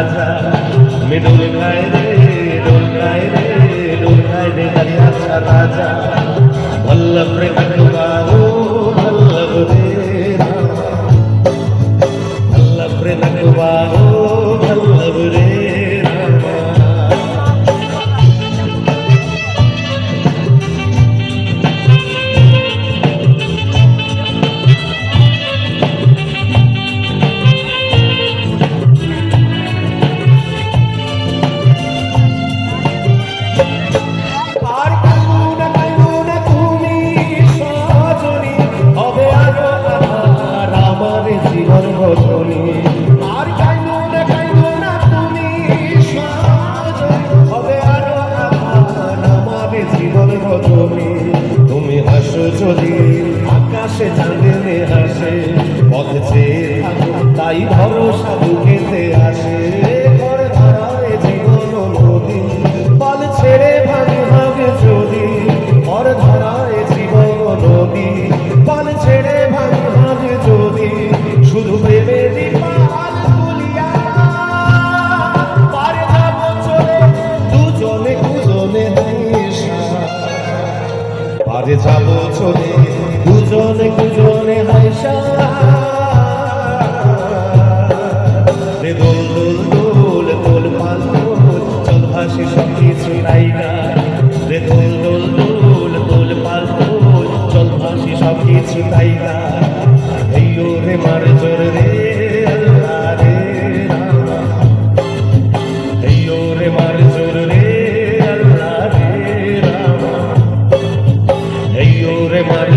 राजा मैं डोल खाए रे डोल खाए रे डोल खाए रे मेरे अच्छा राजा वल्लभ रे नगवाओ वल्लभ रे वल्लभ रे नगवाओ वल्लभ रे তুমি হাসো যদি আকাশে চাঁদে হাসে পথে চেয়ে থাকো তাই ভরসা বুকেতে আসে ঘর ধারায় জীবন নদী বল ছেড়ে ভাগে ভাগে যদি ঘর ধারায় জীবন নদী বল ছেড়ে ভাগে ভাগে যদি শুধু প্রেমেরই পাল তুলিয়া পারে যাবো চলে দুজনে দুজনে পারে যাবো চলে দুজনে দুজনে হাইসা রে দোল দোল দোল দোল পাল দোল চল ভাসি সব কিছু তাই না রে দোল দোল দোল দোল পাল দোল চল ভাসি সব কিছু তাই না এই রে মার জোর রে আল্লাহ রে এই রে মার জোর রে আল্লাহ রে রে মার